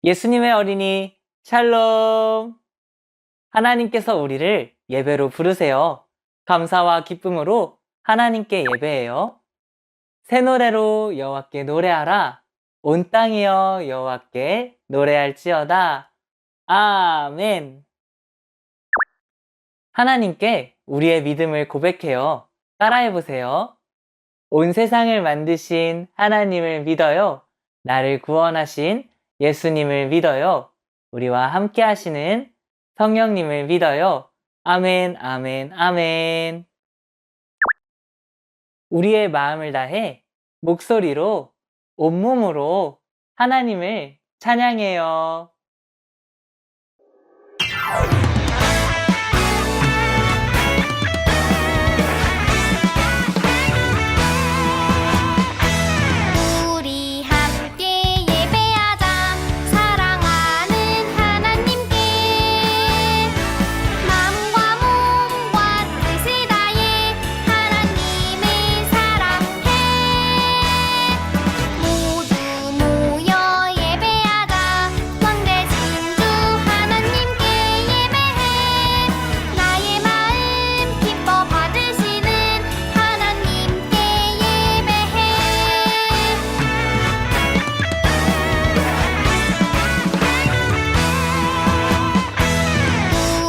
예수님의 어린이 샬롬! 하나님께서 우리를 예배로 부르세요. 감사와 기쁨으로 하나님께 예배해요. 새 노래로 여호와께 노래하라. 온 땅이여 여호와께 노래할지어다. 아멘. 하나님께 우리의 믿음을 고백해요. 따라해보세요. 온 세상을 만드신 하나님을 믿어요. 나를 구원하신 예수님을 믿어요. 우리와 함께 하시는 성령님을 믿어요. 아멘, 아멘, 아멘. 우리의 마음을 다해 목소리로 온몸으로 하나님을 찬양해요. 우리 함께 예배하자. 사랑하는 하나님께 마음과 몸과 뜻을 다해 하나님을 사랑해. 모두 모여 예배하자. 왕 대신 주 하나님께 예배해. 나의 마음 기뻐 받으시는 하나님께 예배해.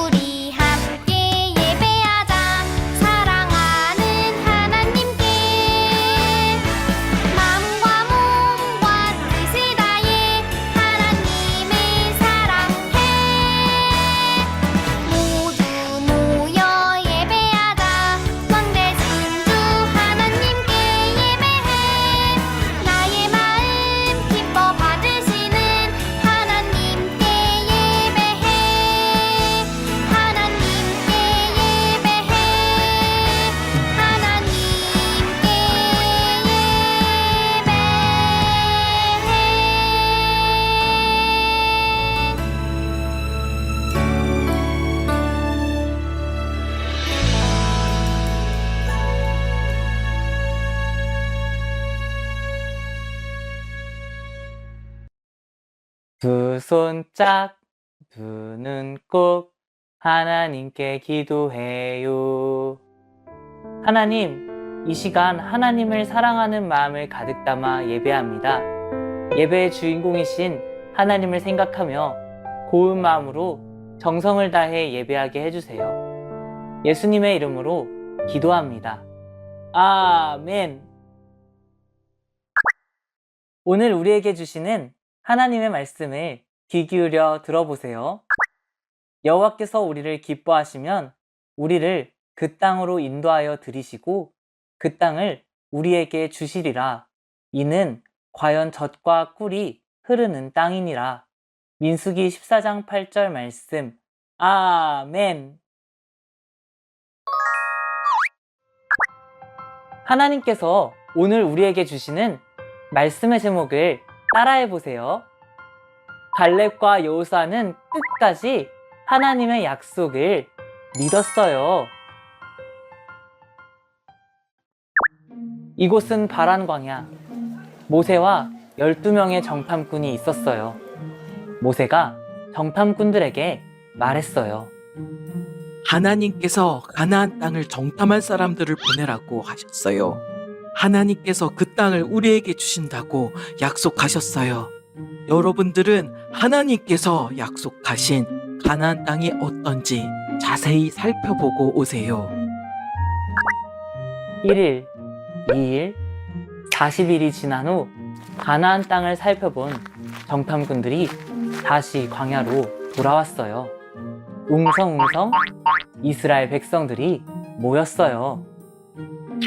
우리 함께 예배하자. 사랑하는 하나님께 마음과 몸과 뜻을 다해 하나님을 사랑해. 모두 모여 예배하자. 왕 대신 주 하나님께 예배해. 나의 마음 기뻐 받으시는 하나님께 예배해. 하나님께 예배해. 두 손 짝, 두 눈 꼭 하나님께 기도해요. 하나님, 이 시간 하나님을 사랑하는 마음을 가득 담아 예배합니다. 예배의 주인공이신 하나님을 생각하며 고운 마음으로 정성을 다해 예배하게 해주세요. 예수님의 이름으로 기도합니다. 아멘. 오늘 우리에게 주시는 하나님의 말씀을 귀 기울여 들어보세요. 여호와께서 우리를 기뻐하시면 우리를 그 땅으로 인도하여 들이시고 그 땅을 우리에게 주시리라. 이는 과연 젖과 꿀이 흐르는 땅이니라. 민수기 14장 8절 말씀. 아멘. 하나님께서 오늘 우리에게 주시는 말씀의 제목을 따라해보세요. 갈렙과 여호수아는 끝까지 하나님의 약속을 믿었어요. 이곳은 바란 광야. 모세와 12명의 정탐꾼이 있었어요. 모세가 정탐꾼들에게 말했어요. 하나님께서 가나안 땅을 정탐할 사람들을 보내라고 하셨어요. 하나님께서 그 땅을 우리에게 주신다고 약속하셨어요. 여러분들은 하나님께서 약속하신 가나안 땅이 어떤지 자세히 살펴보고 오세요. 1일, 2일, 40일이 지난 후 가나안 땅을 살펴본 정탐꾼들이 다시 광야로 돌아왔어요. 웅성웅성 이스라엘 백성들이 모였어요.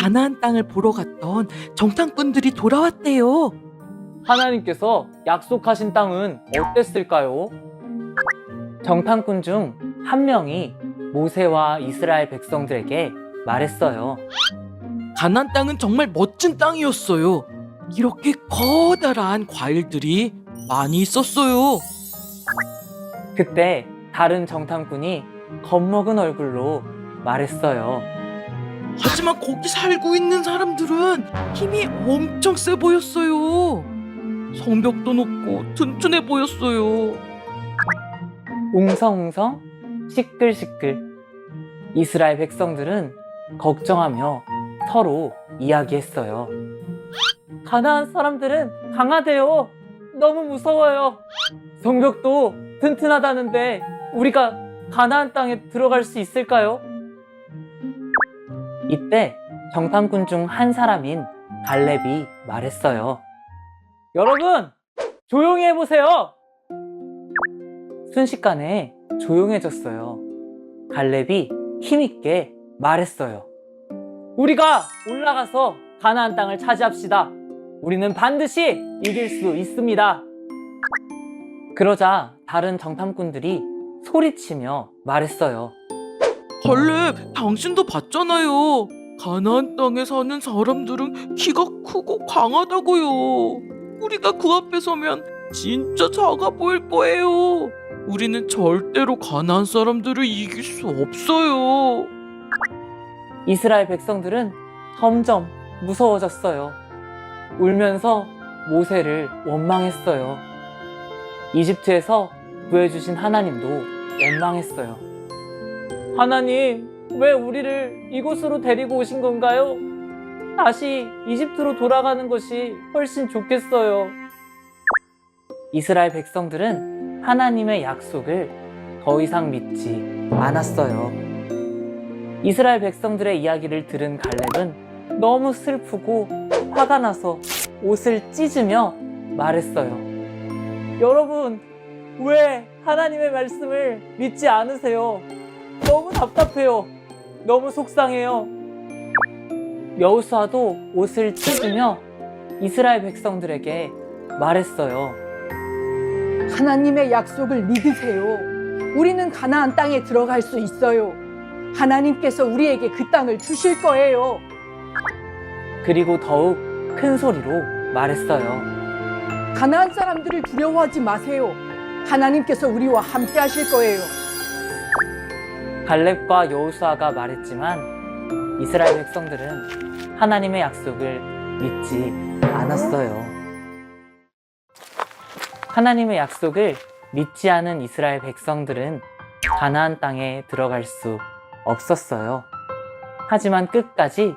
가나안 땅을 보러 갔던 정탐꾼들이 돌아왔대요. 하나님께서 약속하신 땅은 어땠을까요? 정탐꾼 중 한 명이 모세와 이스라엘 백성들에게 말했어요. 가나안 땅은 정말 멋진 땅이었어요. 이렇게 커다란 과일들이 많이 있었어요. 그때 다른 정탐꾼이 겁먹은 얼굴로 말했어요. 하지만 거기 살고 있는 사람들은 힘이 엄청 세 보였어요. 성벽도 높고 튼튼해 보였어요. 웅성웅성, 시끌시끌. 이스라엘 백성들은 걱정하며 서로 이야기했어요. 가나안 사람들은 강하대요. 너무 무서워요. 성벽도 튼튼하다는데 우리가 가나안 땅에 들어갈 수 있을까요? 이때 정탐꾼 중 한 사람인 갈렙이 말했어요. 여러분, 조용히 해보세요. 순식간에 조용해졌어요. 갈렙이 힘있게 말했어요. 우리가 올라가서 가나안 땅을 차지합시다. 우리는 반드시 이길 수 있습니다. 그러자 다른 정탐꾼들이 소리치며 말했어요. 갈렙, 당신도 봤잖아요. 가나안 땅에 사는 사람들은 키가 크고 강하다고요. 우리가 그 앞에 서면 진짜 작아 보일 거예요. 우리는 절대로 가나안 사람들을 이길 수 없어요. 이스라엘 백성들은 점점 무서워졌어요. 울면서 모세를 원망했어요. 이집트에서 구해주신 하나님도 원망했어요. 하나님, 왜 우리를 이곳으로 데리고 오신 건가요? 다시 이집트로 돌아가는 것이 훨씬 좋겠어요. 이스라엘 백성들은 하나님의 약속을 더 이상 믿지 않았어요. 이스라엘 백성들의 이야기를 들은 갈렙은 너무 슬프고 화가 나서 옷을 찢으며 말했어요. 여러분, 왜 하나님의 말씀을 믿지 않으세요? 너무 답답해요. 너무 속상해요. 여호수아도 옷을 찢으며 이스라엘 백성들에게 말했어요. 하나님의 약속을 믿으세요. 우리는 가나안 땅에 들어갈 수 있어요. 하나님께서 우리에게 그 땅을 주실 거예요. 그리고 더욱 큰 소리로 말했어요. 가나안 사람들을 두려워하지 마세요. 하나님께서 우리와 함께 하실 거예요. 갈렙과 여호수아가 말했지만 이스라엘 백성들은 하나님의 약속을 믿지 않았어요. 하나님의 약속을 믿지 않은 이스라엘 백성들은 가나안 땅에 들어갈 수 없었어요. 하지만 끝까지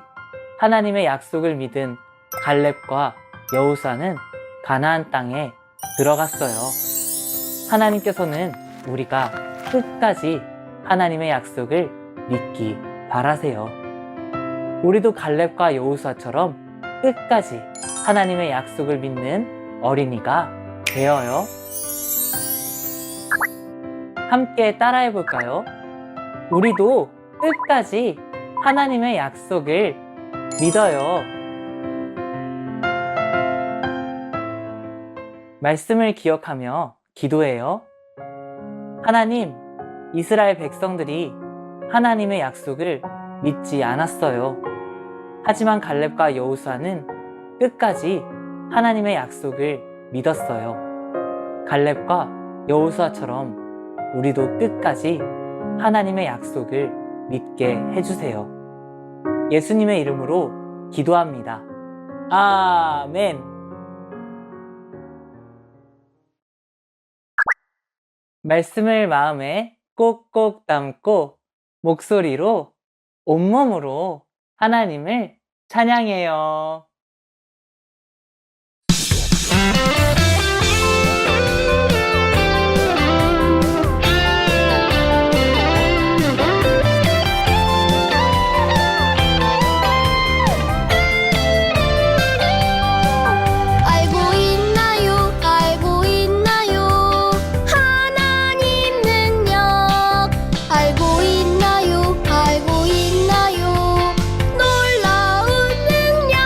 하나님의 약속을 믿은 갈렙과 여호수아는 가나안 땅에 들어갔어요. 하나님께서는 우리가 끝까지 하나님의 약속을 믿기 바라세요. 우리도 갈렙과 여호수아처럼 끝까지 하나님의 약속을 믿는 어린이가 되어요. 함께 따라해 볼까요? 우리도 끝까지 하나님의 약속을 믿어요. 말씀을 기억하며 기도해요. 하나님, 이스라엘 백성들이 하나님의 약속을 믿지 않았어요. 하지만 갈렙과 여호수아는 끝까지 하나님의 약속을 믿었어요. 갈렙과 여호수아처럼 우리도 끝까지 하나님의 약속을 믿게 해주세요. 예수님의 이름으로 기도합니다. 아멘. 말씀을 마음에 꼭꼭 담고 목소리로 온몸으로 하나님을 찬양해요. 알고 있나요? 하나님 능력 알고 있나요? 놀라운 능력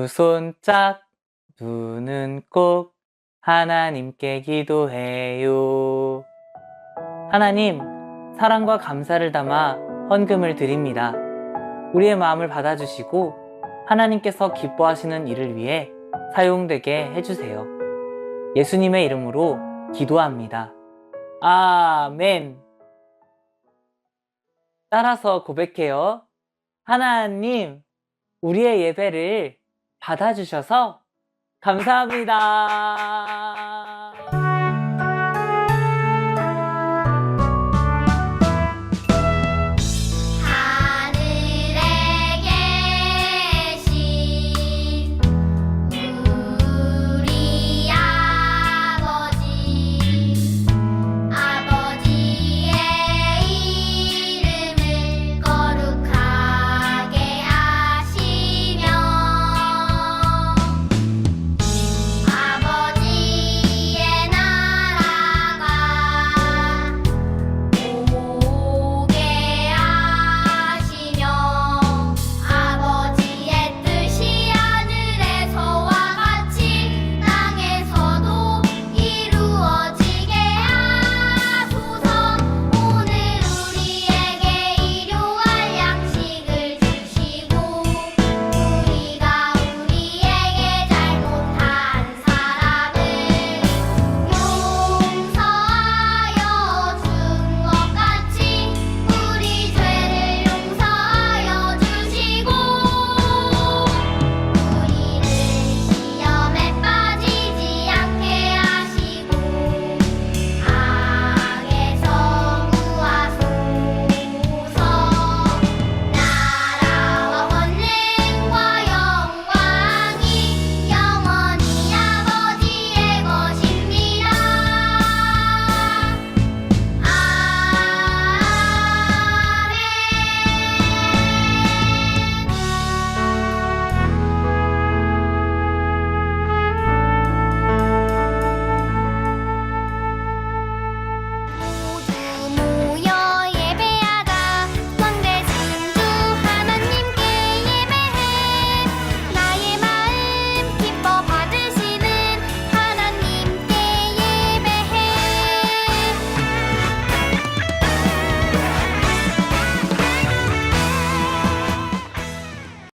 두 손 짝, 눈은 꼭 하나님께 기도해요. 하나님, 사랑과 감사를 담아 헌금을 드립니다. 우리의 마음을 받아주시고 하나님께서 기뻐하시는 일을 위해 사용되게 해주세요. 예수님의 이름으로 기도합니다. 아멘. 따라서 고백해요. 하나님, 우리의 예배를 받아주셔서 감사합니다.